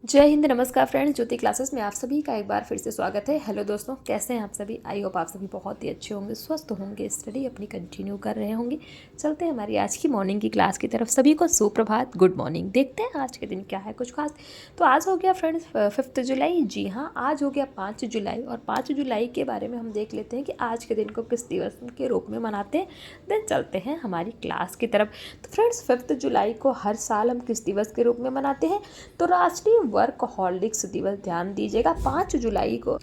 जय हिंद, नमस्कार फ्रेंड्स। ज्योति क्लासेस में आप सभी का एक बार फिर से स्वागत है। हेलो दोस्तों, कैसे हैं आप सभी? आई होप आप सभी बहुत ही अच्छे होंगे, स्वस्थ होंगे, स्टडी अपनी कंटिन्यू कर रहे होंगे। चलते हैं हमारी आज की मॉर्निंग की क्लास की तरफ। सभी को सुप्रभात, गुड मॉर्निंग। देखते हैं आज के दिन क्या है कुछ खास। तो आज हो गया फ्रेंड्स 5 जुलाई। जी हाँ, आज हो गया 5 जुलाई। और 5 जुलाई के बारे में हम देख लेते हैं कि आज के दिन को किस दिवस के रूप में मनाते हैं। देन चलते हैं हमारी क्लास की तरफ। तो फ्रेंड्स 5 जुलाई को हर साल हम किस दिवस के रूप में मनाते हैं? तो राष्ट्रीय वर्कहॉलिक्स दिवस। ध्यान दीजिएगा, 5 जुलाई को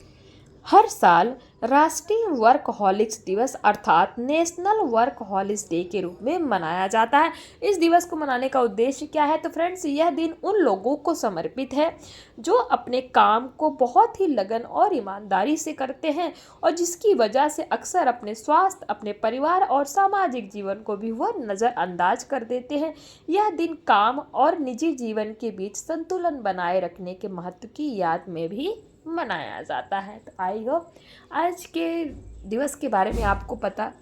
हर साल राष्ट्रीय वर्कहॉलिक्स दिवस अर्थात नेशनल वर्कहॉलिक्स डे के रूप में मनाया जाता है। इस दिवस को मनाने का उद्देश्य क्या है? तो फ्रेंड्स, यह दिन उन लोगों को समर्पित है जो अपने काम को बहुत ही लगन और ईमानदारी से करते हैं और जिसकी वजह से अक्सर अपने स्वास्थ्य, अपने परिवार और सामाजिक जीवन को भी वह नज़रअंदाज कर देते हैं। यह दिन काम और निजी जीवन के बीच संतुलन बनाए रखने के महत्व की याद में भी मनाया जाता है। तो आई होप आज के दिवस के बारे में आपको पता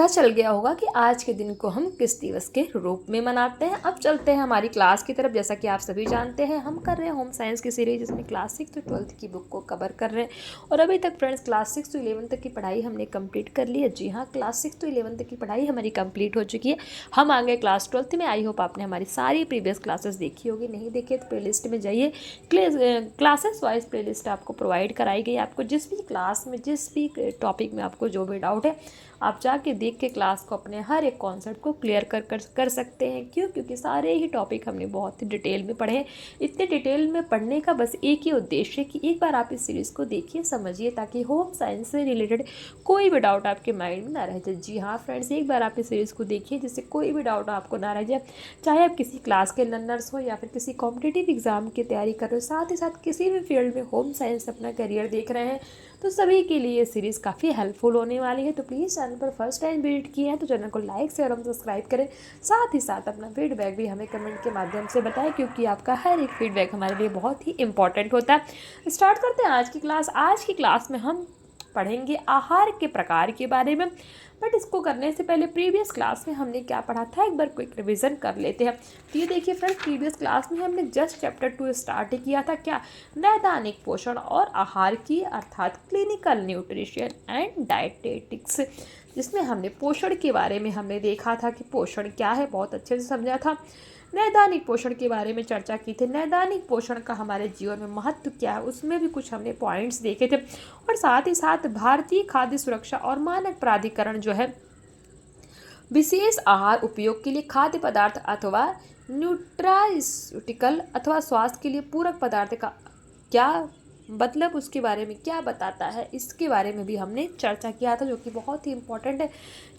चल गया होगा कि आज के दिन को हम किस दिवस के रूप में मनाते हैं। अब चलते हैं हमारी क्लास की तरफ। जैसा कि आप सभी जानते हैं, हम कर रहे हैं होम साइंस की सीरीज, जिसमें क्लास 6 to 12 की बुक को कवर कर रहे हैं। और अभी तक फ्रेंड्स क्लास 6 to 11 तक की पढ़ाई हमने कंप्लीट कर ली है। जी हाँ, क्लास 6 to 11 तक की पढ़ाई हमारी कंप्लीट हो चुकी है। हम आ गए क्लास 12th में। आई होप आपने हमारी सारी प्रीवियस क्लासेस देखी होगी। नहीं देखी तो प्ले लिस्ट में जाइए। क्लासेस वाइज प्ले लिस्ट आपको प्रोवाइड कराई गई। आपको जिस भी क्लास में, जिस भी टॉपिक में आपको जो भी डाउट है, आप जाके देख के क्लास को अपने हर एक कॉन्सेप्ट को क्लियर कर सकते हैं। क्यों? क्योंकि सारे ही टॉपिक हमने बहुत ही डिटेल में पढ़े हैं। इतने डिटेल में पढ़ने का बस एक ही उद्देश्य है कि एक बार आप इस सीरीज़ को देखिए, समझिए, ताकि होम साइंस से रिलेटेड कोई भी डाउट आपके माइंड में ना रह जाए। जी हाँ फ्रेंड्स, एक बार आप इस सीरीज़ को देखिए जिससे कोई भी डाउट आपको ना रह जाए। चाहे आप किसी क्लास के लर्नर्स हो या फिर किसी कॉम्पिटिटिव एग्जाम की तैयारी कर रहे हो, साथ ही साथ किसी भी फील्ड में होम साइंस अपना करियर देख रहे हैं, तो सभी के लिए ये सीरीज़ काफ़ी हेल्पफुल होने वाली है। तो प्लीज़ चैनल पर फर्स्ट टाइम विजिट किए हैं तो चैनल को लाइक शेयर और सब्सक्राइब करें। साथ ही साथ अपना फीडबैक भी हमें कमेंट के माध्यम से बताएं, क्योंकि आपका हर एक फीडबैक हमारे लिए बहुत ही इंपॉर्टेंट होता है। स्टार्ट करते हैं आज की क्लास। आज की क्लास में हम पढ़ेंगे आहार के प्रकार के बारे में। बट इसको करने से पहले प्रीवियस क्लास में हमने क्या पढ़ा था, एक बार क्विक रिवीजन कर लेते हैं। तो ये देखिए फ्रेंड्स, प्रीवियस क्लास में हमने जस्ट चैप्टर 2 स्टार्ट किया था। क्या? नैदानिक पोषण और आहार की, अर्थात क्लिनिकल न्यूट्रिशन एंड डाइटेटिक्स, जिसमें हमने पोषण के बारे में हमने देखा था कि पोषण क्या है, बहुत अच्छे से समझा था। नैदानिक पोषण के बारे में चर्चा की थी। नैदानिक पोषण का हमारे जीवन में महत्व क्या है, उसमें भी कुछ हमने पॉइंट्स देखे थे। और साथ ही साथ भारतीय खाद्य सुरक्षा और मानक प्राधिकरण जो है, विशेष आहार उपयोग के लिए खाद्य पदार्थ अथवा न्यूट्रास्यूटिकल अथवा स्वास्थ्य के लिए पूरक पदार्थ का क्या मतलब, उसके बारे में क्या बताता है, इसके बारे में भी हमने चर्चा किया था, जो कि बहुत ही इम्पोर्टेंट है।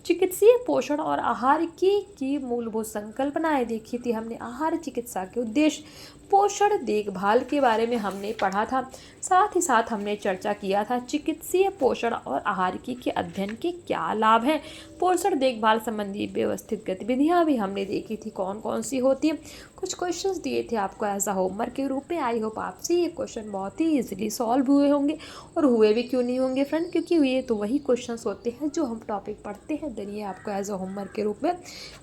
चिकित्सीय पोषण और आहार की मूलभूत संकल्पनाएं देखी थी हमने। आहार चिकित्सा के उद्देश्य, पोषण देखभाल के बारे में हमने पढ़ा था। साथ ही साथ हमने चर्चा किया था चिकित्सीय पोषण और आहार के अध्ययन के क्या लाभ हैं। पोषण देखभाल संबंधी व्यवस्थित गतिविधियां भी हमने देखी थी, कौन कौन सी होती हैं। कुछ क्वेश्चंस दिए थे आपको एज अ होमवर्क के रूप में। आई होप आपसे ये क्वेश्चन बहुत ही इजीली सॉल्व हुए होंगे। और हुए भी क्यों नहीं होंगे फ्रेंड, क्योंकि ये तो वही क्वेश्चंस होते हैं जो हम टॉपिक पढ़ते हैं, देन ये आपको एज अ होमवर्क के रूप में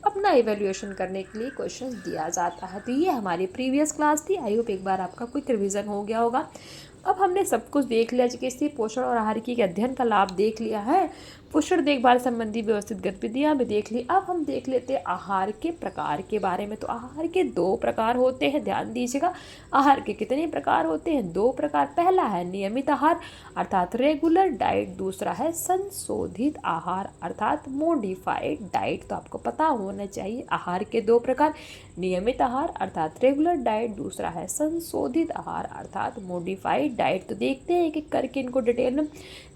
अपना इवेल्युएशन करने के लिए क्वेश्चंस दिया जाता है। तो ये हमारी प्रीवियस क्लास थी। आई होप एक बार आपका क्विक रिवीजन हो गया होगा। अब हमने सब कुछ देख लिया, चिकित्सीय पोषण और आहार के अध्ययन का लाभ देख लिया है, पोषण देखभाल संबंधी व्यवस्थित गतिविधियां भी देख ली। अब हम देख लेते हैं आहार के प्रकार के बारे में। तो आहार के 2 प्रकार होते हैं, ध्यान दीजिएगा। आहार के कितने प्रकार होते हैं? 2 प्रकार। पहला है नियमित आहार अर्थात रेगुलर डाइट, दूसरा है संशोधित आहार अर्थात मॉडिफाइड डाइट। तो आपको पता होना चाहिए आहार के 2 प्रकार, नियमित आहार अर्थात रेगुलर डाइट, दूसरा है संशोधित आहार अर्थात मॉडिफाइड डाइट। तो देखते हैं एक एक करके इनको डिटेल में।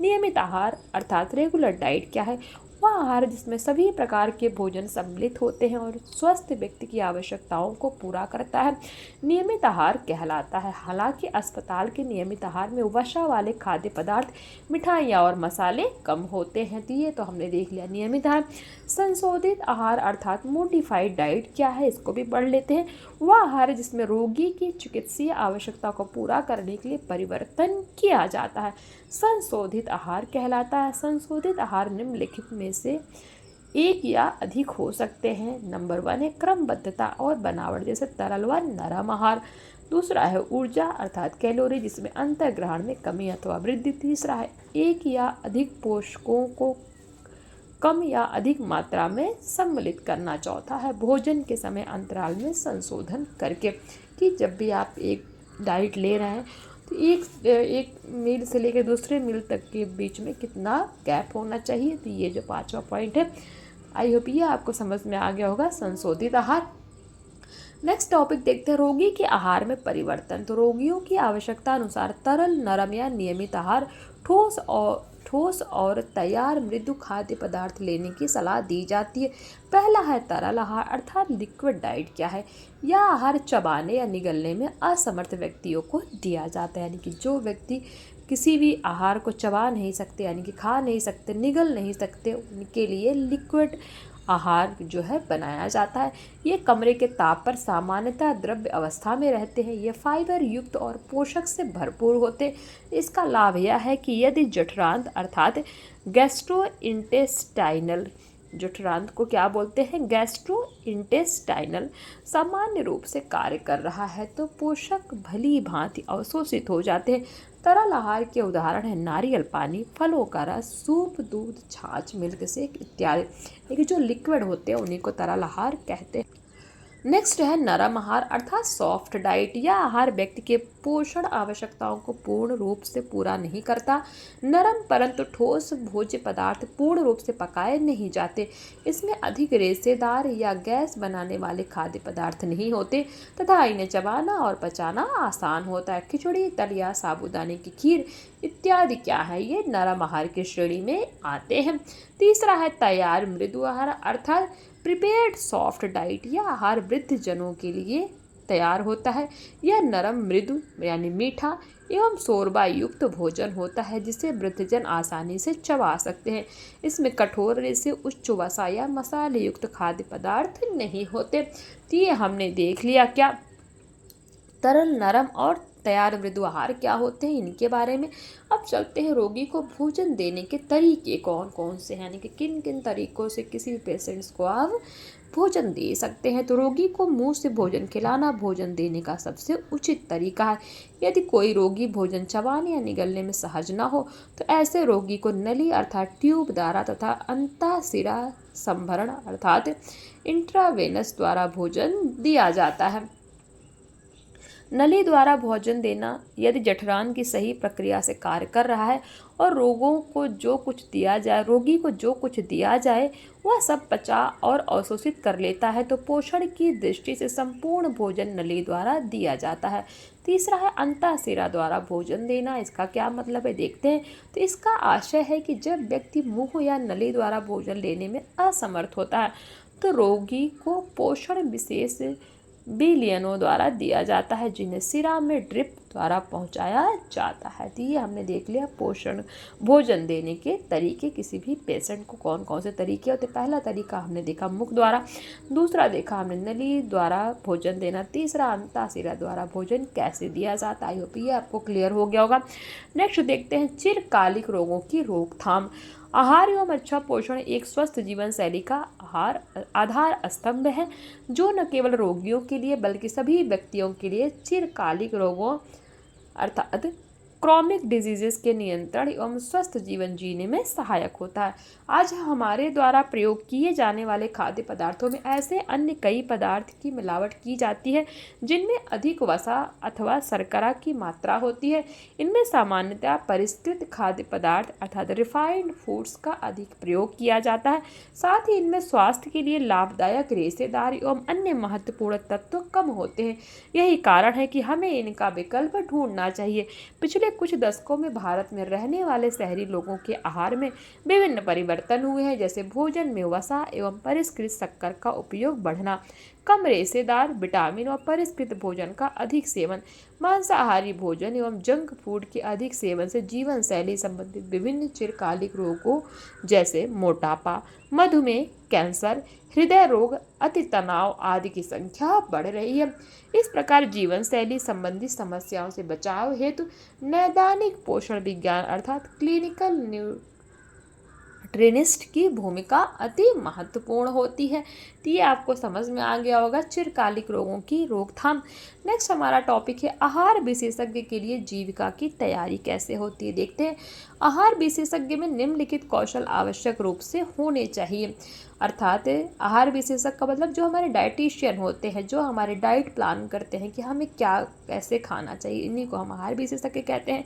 नियमित आहार अर्थात रेगुलर डाइट क्या है? वह आहार जिसमें सभी प्रकार के भोजन सम्मिलित होते हैं और स्वस्थ व्यक्ति की आवश्यकताओं को पूरा करता है, नियमित आहार कहलाता है। हालांकि अस्पताल के नियमित आहार में वसा वाले खाद्य पदार्थ, मिठाइयाँ और मसाले कम होते हैं। तो ये तो हमने देख लिया नियमित आहार। संशोधित आहार अर्थात मॉडिफाइड डाइट क्या है, इसको भी पढ़ लेते हैं। वह आहार जिसमें रोगी की चिकित्सीय आवश्यकता को पूरा करने के लिए परिवर्तन किया जाता है, संशोधित आहार कहलाता है। संशोधित आहार निम्नलिखित में से एक या अधिक हो सकते हैं। नंबर 1 है क्रमबद्धता और बनावट, जैसे तरल व नरम आहार। दूसरा है ऊर्जा अर्थात कैलोरी जिसमें अंतर्ग्रहण में कमी अथवा वृद्धि। तीसरा है एक या अधिक पोषकों को कम या अधिक मात्रा में सम्मिलित करना। चौथा है भोजन के समय अंतराल में संशोधन करके, कि जब भी आप एक डाइट ले रहे हैं तो एक मील से लेकर दूसरे मील तक के बीच में कितना गैप होना चाहिए। तो ये जो पांचवा पॉइंट है, आई होप ये आपको समझ में आ गया होगा, संशोधित आहार। नेक्स्ट टॉपिक देखते हैं रोगी के आहार में परिवर्तन। तो रोगियों की आवश्यकता अनुसार तरल, नरम या नियमित आहार, ठोस और तैयार मृदु खाद्य पदार्थ लेने की सलाह दी जाती है। पहला है तरल आहार अर्थात लिक्विड डाइट। क्या है? यह आहार चबाने या निगलने में असमर्थ व्यक्तियों को दिया जाता है, यानी कि जो व्यक्ति किसी भी आहार को चबा नहीं सकते, यानी कि खा नहीं सकते, निगल नहीं सकते, उनके लिए लिक्विड आहार जो है बनाया जाता है। ये कमरे के ताप पर सामान्यतः द्रव्य अवस्था में रहते हैं। ये फाइबर युक्त और पोषक से भरपूर होते हैं। इसका लाभ यह है कि यदि जठरांत अर्थात गैस्ट्रोइंटेस्टाइनल, जठरांत को क्या बोलते हैं? गैस्ट्रोइंटेस्टाइनल, सामान्य रूप से कार्य कर रहा है तो पोषक भली भांति अवशोषित हो जाते हैं। तरल आहार के उदाहरण है नारियल पानी, फलों का रस, सूप, दूध, छाछ, मिल्क शेक इत्यादि। लेकिन जो लिक्विड होते हैं उन्हीं को तरल आहार कहते हैं। नेक्स्ट है नरम आहार अर्थात सॉफ्ट डाइट। यह आहार व्यक्ति के पोषण आवश्यकताओं को पूर्ण रूप से पूरा नहीं करता। नरम परंतु ठोस भोज्य पदार्थ पूर्ण रूप से पकाए नहीं जाते। इसमें अधिक रेशेदार या गैस बनाने वाले खाद्य पदार्थ नहीं होते तथा इन्हें चबाना और पचाना आसान होता है। खिचड़ी, दलिया, साबूदाने की खीर इत्यादि क्या है? ये नरम आहार की श्रेणी में आते हैं। तीसरा है तैयार मृदु आहार अर्थात प्रिपेयर्ड सॉफ्ट डाइट। यह आहार वृद्ध जनों के लिए तैयार होता है। यह नरम, मृदु यानी मीठा एवं शोरबा युक्त भोजन होता है जिसे वृद्धजन आसानी से चबा सकते हैं। इसमें कठोर रेशे, उच्च वसा या मसाले युक्त खाद्य पदार्थ नहीं होते। तो ये हमने देख लिया क्या तरल, नरम और तैयार मृदु आहार क्या होते हैं, इनके बारे में। अब चलते हैं रोगी को भोजन देने के तरीके कौन कौन से हैं, यानी कि किन किन तरीकों से किसी भी पेशेंट्स को आप भोजन दे सकते हैं। तो रोगी को मुंह से भोजन खिलाना भोजन देने का सबसे उचित तरीका है। यदि कोई रोगी भोजन चबाने या निगलने में सहज न हो तो ऐसे रोगी को नली अर्थात ट्यूब द्वारा तथा अंतःशिरा संभरण अर्थात इंट्रावेनस द्वारा भोजन दिया जाता है। नली द्वारा भोजन देना यदि जठरांत की सही प्रक्रिया से कार्य कर रहा है और रोगी को जो कुछ दिया जाए वह सब पचा और अवशोषित कर लेता है तो पोषण की दृष्टि से संपूर्ण भोजन नली द्वारा दिया जाता है। तीसरा है अंतःशिरा द्वारा भोजन देना। इसका क्या मतलब है देखते हैं। तो इसका आशय है कि जब व्यक्ति मुंह या नली द्वारा भोजन लेने में असमर्थ होता है तो रोगी को पोषण विशेष बिलियनों द्वारा दिया जाता है जिन्हें सिरा में ड्रिप द्वारा पहुंचाया जाता है। तो ये हमने देख लिया पोषण भोजन देने के तरीके, किसी भी पेशेंट को कौन कौन से तरीके होते। पहला तरीका हमने देखा मुख द्वारा, दूसरा देखा हमने नली द्वारा भोजन देना, तीसरा अंतःशिरा द्वारा भोजन कैसे दिया जाता है। आई होप ये आपको क्लियर हो गया होगा। नेक्स्ट देखते हैं चिरकालिक रोगों की रोकथाम। आहार एवं अच्छा पोषण एक स्वस्थ जीवन शैली का आधार स्तंभ है जो न केवल रोगियों के लिए बल्कि सभी व्यक्तियों के लिए चिरकालिक रोगों अर्थात क्रॉनिक डिजीजेस के नियंत्रण एवं स्वस्थ जीवन जीने में सहायक होता है। आज हमारे द्वारा प्रयोग किए जाने वाले खाद्य पदार्थों में ऐसे अन्य कई पदार्थ की मिलावट की जाती है जिनमें अधिक वसा अथवा शर्करा की मात्रा होती है। इनमें सामान्यतः परिष्कृत खाद्य पदार्थ अर्थात रिफाइंड फूड्स का अधिक प्रयोग किया जाता है। साथ ही इनमें स्वास्थ्य के लिए लाभदायक रेशेदार एवं अन्य महत्वपूर्ण तत्व कम होते हैं। यही कारण है कि हमें इनका विकल्प ढूंढना चाहिए। पिछले कुछ दशकों में भारत में रहने वाले शहरी लोगों के आहार में विभिन्न परिवर्तन हुए हैं, जैसे भोजन में वसा एवं परिष्कृत शक्कर का उपयोग बढ़ना, कम रेशेदार विटामिन और परिष्कृत भोजन का अधिक सेवन, मांसाहारी भोजन एवं जंक फूड के अधिक सेवन से जीवन शैली संबंधित विभिन्न चिरकालिक रोगों जैसे मोटापा, मधुमेह, कैंसर, हृदय रोग, अति तनाव आदि की संख्या बढ़ रही है। इस प्रकार जीवन शैली संबंधी समस्याओं से बचाव हेतु नैदानिक पोषण विज्ञान अर्थात क्लिनिकल न्यूट्रिनिस्ट की भूमिका अति महत्वपूर्ण होती है। तो ये आपको समझ में आ गया होगा चिरकालिक रोगों की रोकथाम। नेक्स्ट हमारा टॉपिक है आहार विशेषज्ञ के लिए जीविका की तैयारी कैसे होती है। देखते हैं, आहार विशेषज्ञ में निम्नलिखित कौशल आवश्यक रूप से होने चाहिए। अर्थात आहार विशेषज्ञ का मतलब जो हमारे डाइटिशियन होते हैं, जो हमारे डाइट प्लान करते हैं कि हमें क्या कैसे खाना चाहिए, इन्हीं को हम आहार विशेषज्ञ कहते हैं।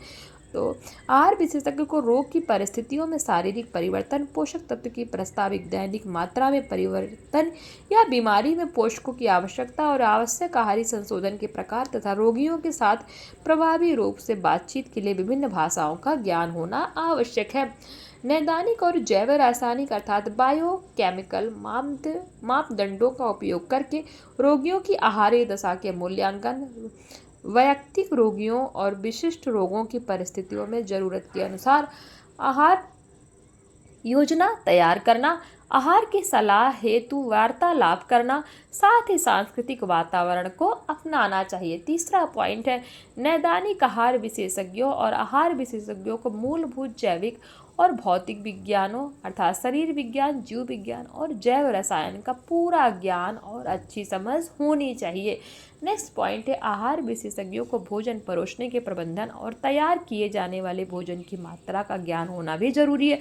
तो आहार विशेषज्ञ को रोग की परिस्थितियों में शारीरिक परिवर्तन, पोषक तत्व की प्रस्तावित दैनिक मात्रा में परिवर्तन या बीमारी में पोषकों की आवश्यकता और आवश्यक आहारी संशोधन के प्रकार तथा रोगियों के साथ प्रभावी रूप से बातचीत के लिए विभिन्न भाषाओं का ज्ञान होना आवश्यक है। नैदानिक और जैव रासायनिक अर्थात बायोकेमिकल मापदंडों का उपयोग करके रोगियों की आहारीय दशा के मूल्यांकन, वैयक्तिक रोगियों और विशिष्ट रोगों की परिस्थितियों में जरूरत के अनुसार आहार योजना तैयार करना, आहार की सलाह हेतु वार्तालाप करना, साथ ही सांस्कृतिक वातावरण को अपनाना चाहिए। तीसरा पॉइंट है, नैदानिक आहार विशेषज्ञों और आहार विशेषज्ञों को मूलभूत जैविक और भौतिक विज्ञानों अर्थात शरीर विज्ञान, जीव विज्ञान और जैव रसायन का पूरा ज्ञान और अच्छी समझ होनी चाहिए। नेक्स्ट पॉइंट है, आहार विशेषज्ञों को भोजन परोसने के प्रबंधन और तैयार किए जाने वाले भोजन की मात्रा का ज्ञान होना भी जरूरी है।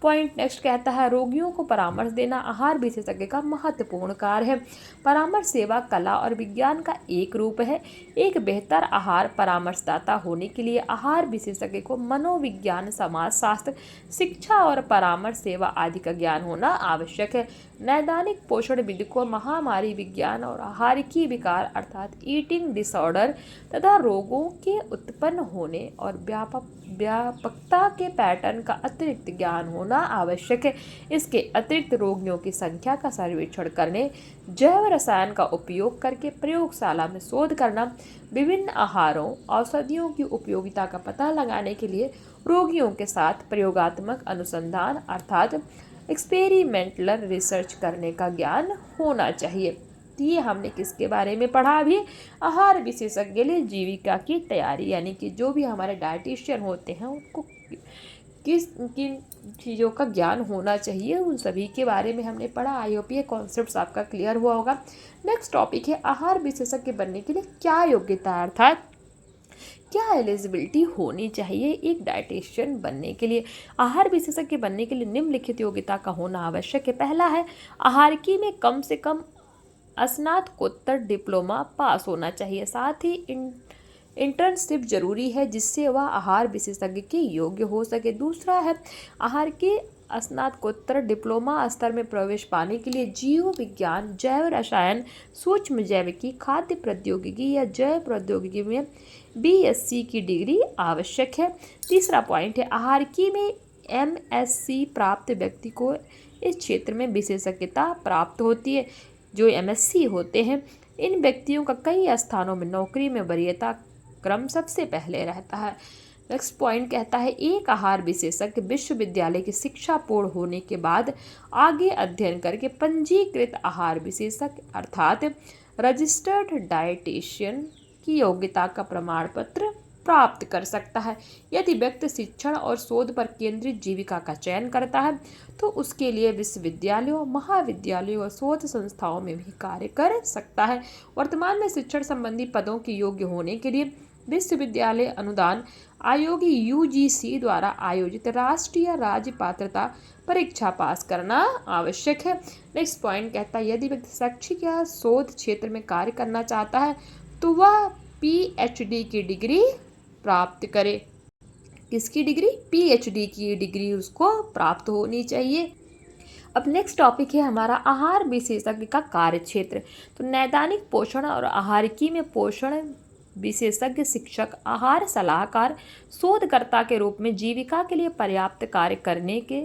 पॉइंट नेक्स्ट कहता है, रोगियों को परामर्श देना आहार विशेषज्ञ का महत्वपूर्ण कार्य है। परामर्श सेवा कला और विज्ञान का एक रूप है। एक बेहतर आहार परामर्शदाता होने के लिए आहार विशेषज्ञ को मनोविज्ञान, समाजशास्त्र, शिक्षा और परामर्श सेवा आदि का ज्ञान होना आवश्यक है। नैदानिक पोषण विधि को महामारी विज्ञान और आहारिकी विकार अर्थात ईटिंग डिसऑर्डर तथा रोगों के उत्पन्न होने और व्यापकता के पैटर्न का अतिरिक्त ज्ञान होना आवश्यक है। इसके अतिरिक्त रोगियों की संख्या का सर्वेक्षण करने, जैव रसायन का उपयोग करके प्रयोगशाला में शोध करना, विभिन्न आहारों औषधियों की उपयोगिता का पता लगाने के लिए रोगियों के साथ प्रयोगात्मक अनुसंधान अर्थात एक्सपेरिमेंटल रिसर्च करने का ज्ञान होना चाहिए। ये हमने किसके बारे में पढ़ा अभी, आहार विशेषज्ञ के लिए जीविका की तैयारी, यानी कि जो भी हमारे डाइटिशियन होते हैं उनको किस किन चीज़ों का ज्ञान होना चाहिए, उन सभी के बारे में हमने पढ़ा। आई होप ये कॉन्सेप्ट आपका क्लियर हुआ होगा। नेक्स्ट टॉपिक है, आहार विशेषज्ञ बनने के लिए क्या योग्यता अर्थात क्या एलिजिबिलिटी होनी चाहिए एक डाइटिशियन बनने के लिए। आहार विशेषज्ञ बनने के लिए निम्नलिखित योग्यता का होना आवश्यक है। पहला है, आहारिकी में कम से कम स्नातकोत्तर डिप्लोमा पास होना चाहिए। साथ ही इंटर्नशिप जरूरी है जिससे वह आहार विशेषज्ञ के योग्य हो सके। दूसरा है, आहार के स्नातकोत्तर डिप्लोमा स्तर में प्रवेश पाने के लिए जीव विज्ञान, जैव रसायन, सूक्ष्म जैविकी, खाद्य प्रौद्योगिकी या जैव प्रौद्योगिकी में BSc की डिग्री आवश्यक है। तीसरा पॉइंट है, आहारिकी में MSc प्राप्त व्यक्ति को इस क्षेत्र में विशेषज्ञता प्राप्त होती है। जो MSc होते हैं, इन व्यक्तियों का कई स्थानों में नौकरी में वरीयता क्रम सबसे पहले रहता है। नेक्स्ट पॉइंट कहता है, एक आहार विशेषज्ञ विश्वविद्यालय की शिक्षा पूर्ण होने के बाद आगे अध्ययन करके पंजीकृत आहार विशेषज्ञ अर्थात रजिस्टर्ड डाइटिशियन की योग्यता का प्रमाण पत्र प्राप्त कर सकता है। यदि व्यक्ति शिक्षण और शोध पर केंद्रित जीविका का चयन करता है तो उसके लिए विश्वविद्यालयों, महाविद्यालयों और शोध संस्थाओं में भी कार्य कर सकता है। वर्तमान में शिक्षण संबंधी पदों के योग्य होने के लिए विश्वविद्यालय अनुदान आयोग UGC द्वारा आयोजित राष्ट्रीय राज्य पात्रता परीक्षा पास करना आवश्यक है। नेक्स्ट पॉइंट कहता है, यदि व्यक्ति शैक्षिक या शोध क्षेत्र में कार्य करना चाहता है तो वह PhD की डिग्री प्राप्त करे। किसकी डिग्री? PhD की डिग्री उसको प्राप्त होनी चाहिए। अब नेक्स्ट टॉपिक है हमारा आहार विशेषज्ञ का कार्य क्षेत्र। तो नैदानिक पोषण और आहारिकी में पोषण विशेषज्ञ शिक्षक, आहार सलाहकार, शोधकर्ता के रूप में जीविका के लिए पर्याप्त कार्य करने के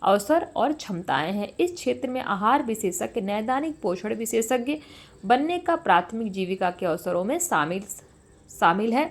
अवसर और क्षमताएं हैं। इस क्षेत्र में आहार विशेषज्ञ नैदानिक पोषण विशेषज्ञ बनने का प्राथमिक जीविका के अवसरों में शामिल है।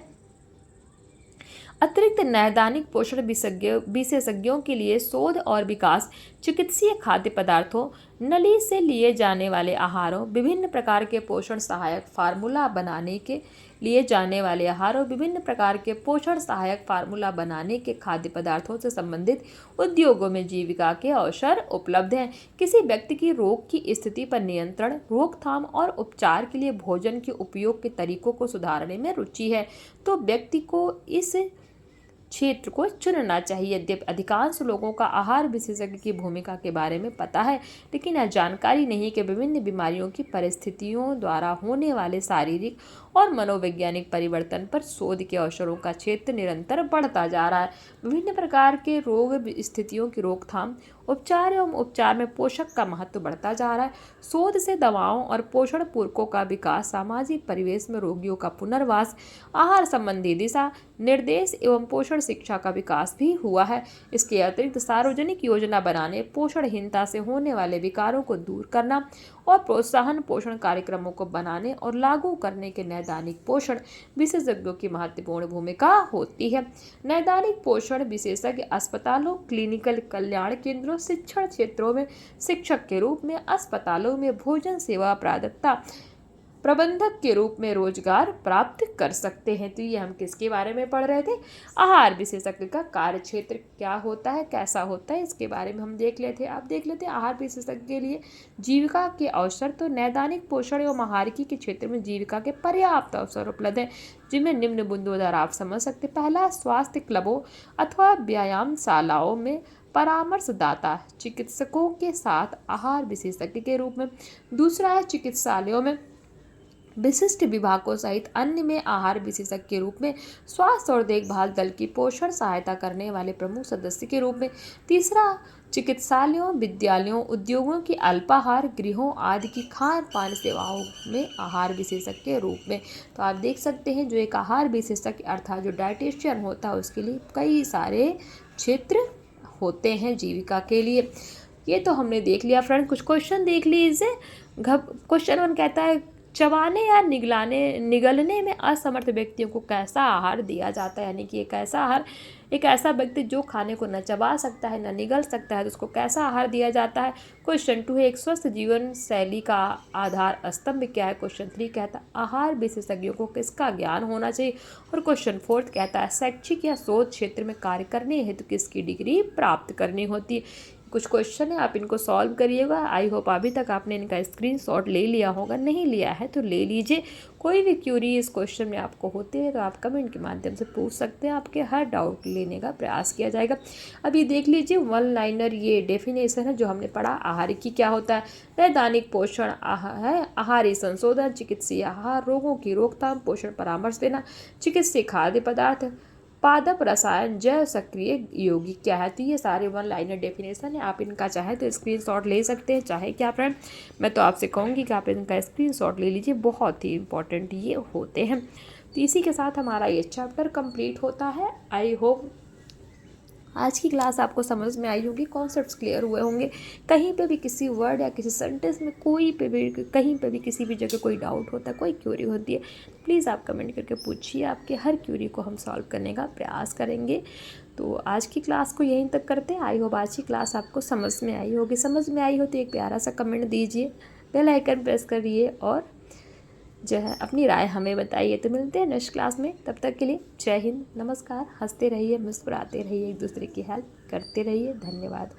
अतिरिक्त नैदानिक पोषण विशेषज्ञों के लिए शोध और विकास चिकित्सीय खाद्य पदार्थों, नली से लिए जाने वाले आहारों, विभिन्न प्रकार के पोषण सहायक फार्मूला बनाने के लिए जाने वाले आहारों, विभिन्न प्रकार के पोषण सहायक फार्मूला बनाने के खाद्य पदार्थों से संबंधित उद्योगों में जीविका के अवसर उपलब्ध हैं। किसी व्यक्ति की रोग की स्थिति पर नियंत्रण, रोकथाम और उपचार के लिए भोजन के उपयोग के तरीकों को सुधारने में रुचि है तो व्यक्ति को इस क्षेत्र को चुनना चाहिए। यद्यपि अधिकांश लोगों का आहार विशेषज्ञ की भूमिका के बारे में पता है, लेकिन यह जानकारी नहीं कि विभिन्न बीमारियों की परिस्थितियों द्वारा होने वाले शारीरिक और मनोवैज्ञानिक परिवर्तन पर शोध के अवसरों का क्षेत्र निरंतर बढ़ता जा रहा है। विभिन्न प्रकार के रोग स्थितियों की रोकथाम, उपचार एवं उपचार में पोषक का महत्व बढ़ता जा रहा है। शोध से दवाओं और पोषण पूरकों का विकास, सामाजिक परिवेश में रोगियों का पुनर्वास, आहार संबंधी दिशा निर्देश एवं पोषण शिक्षा का विकास भी हुआ है। इसके अतिरिक्त सार्वजनिक योजना बनाने, पोषणहीनता से होने वाले विकारों को दूर करना और प्रोत्साहन पोषण कार्यक्रमों को बनाने और लागू करने के नैदानिक पोषण विशेषज्ञों की महत्वपूर्ण भूमिका होती है। नैदानिक पोषण विशेषज्ञ अस्पतालों, क्लिनिकल कल्याण केंद्रों, शिक्षण क्षेत्रों में शिक्षक के रूप में, अस्पतालों में भोजन सेवा प्रदाता प्रबंधक के रूप में रोजगार प्राप्त कर सकते हैं। तो ये हम किसके बारे में पढ़ रहे थे? आहार विशेषज्ञ का कार्य क्षेत्र क्या होता है, कैसा होता है, इसके बारे में हम देख लेते हैं। अब देख लेते हैं आहार विशेषज्ञ के लिए जीविका के अवसर। तो नैदानिक पोषण एवं आहारिकी के क्षेत्र में जीविका के पर्याप्त अवसर उपलब्ध हैं, जिनमें निम्न बिंदुओं द्वारा आप समझ सकते। पहला, स्वास्थ्य क्लबों अथवा व्यायामशालाओं में परामर्शदाता चिकित्सकों के साथ आहार विशेषज्ञ के रूप में। दूसरा है चिकित्सालयों में विशिष्ट विभागों सहित अन्य में आहार विशेषज्ञ के रूप में, स्वास्थ्य और देखभाल दल की पोषण सहायता करने वाले प्रमुख सदस्य के रूप में। तीसरा, चिकित्सालयों, विद्यालयों, उद्योगों की अल्पाहार गृहों आदि की खान पान सेवाओं में आहार विशेषज्ञ के रूप में। तो आप देख सकते हैं जो एक आहार विशेषज्ञ अर्थात जो डाइटिशियन होता है उसके लिए कई सारे क्षेत्र होते हैं जीविका के लिए। ये तो हमने देख लिया फ्रेंड। कुछ क्वेश्चन देख लीजिए। क्वेश्चन 1 कहता है चबाने या निगलने में असमर्थ व्यक्तियों को कैसा आहार दिया जाता है, यानी कि एक ऐसा आहार, एक ऐसा व्यक्ति जो खाने को न चबा सकता है न निगल सकता है तो उसको कैसा आहार दिया जाता है। क्वेश्चन 2 है एक स्वस्थ जीवन शैली का आधार स्तंभ क्या है। क्वेश्चन 3 कहता है आहार विशेषज्ञों को किसका ज्ञान होना चाहिए। और क्वेश्चन 4 कहता है शैक्षिक या शोध क्षेत्र में कार्य करने हेतु किसकी डिग्री प्राप्त करनी होती है। कुछ क्वेश्चन है, आप इनको सॉल्व करिएगा। आई होप अभी तक आपने इनका स्क्रीनशॉट ले लिया होगा, नहीं लिया है तो ले लीजिए। कोई भी क्यूरी इस क्वेश्चन में आपको होती है तो आप कमेंट के माध्यम से पूछ सकते हैं, आपके हर डाउट लेने का प्रयास किया जाएगा। अभी देख लीजिए 1 लाइनर ये डेफिनेशन है जो हमने पढ़ा। आहारिकी क्या होता है? नैदानिक पोषण है आहारी संशोधन, चिकित्सीय आहार, रोगों की रोकथाम, पोषण परामर्श देना, चिकित्सीय खाद्य पदार्थ, पादप रसायन, जैव सक्रिय यौगिक क्या है। तो ये सारे 1 लाइनर डेफिनेशन है। आप इनका चाहे तो स्क्रीनशॉट ले सकते हैं, चाहे क्या फ्रेंड। मैं तो आपसे कहूँगी कि आप इनका स्क्रीनशॉट ले लीजिए, बहुत ही इंपॉर्टेंट ये होते हैं। तो इसी के साथ हमारा ये चैप्टर कंप्लीट होता है। आई होप आज की क्लास आपको समझ में आई होगी, कॉन्सेप्ट्स क्लियर हुए होंगे। कहीं पे भी किसी वर्ड या किसी सेंटेंस में कोई पे भी कहीं पे भी किसी भी जगह कोई डाउट होता है, कोई क्यूरी होती है, प्लीज़ आप कमेंट करके पूछिए। आपके हर क्यूरी को हम सॉल्व करने का प्रयास करेंगे। तो आज की क्लास को यहीं तक करते हैं। आई होप आज की क्लास आपको समझ में आई होगी। समझ में आई हो तो एक प्यारा सा कमेंट दीजिए, बेल आइकन प्रेस करिए और जो है अपनी राय हमें बताइए। तो मिलते हैं नेक्स्ट क्लास में, तब तक के लिए जय हिंद, नमस्कार। हंसते रहिए, मुस्कुराते रहिए, एक दूसरे की हेल्प करते रहिए। धन्यवाद।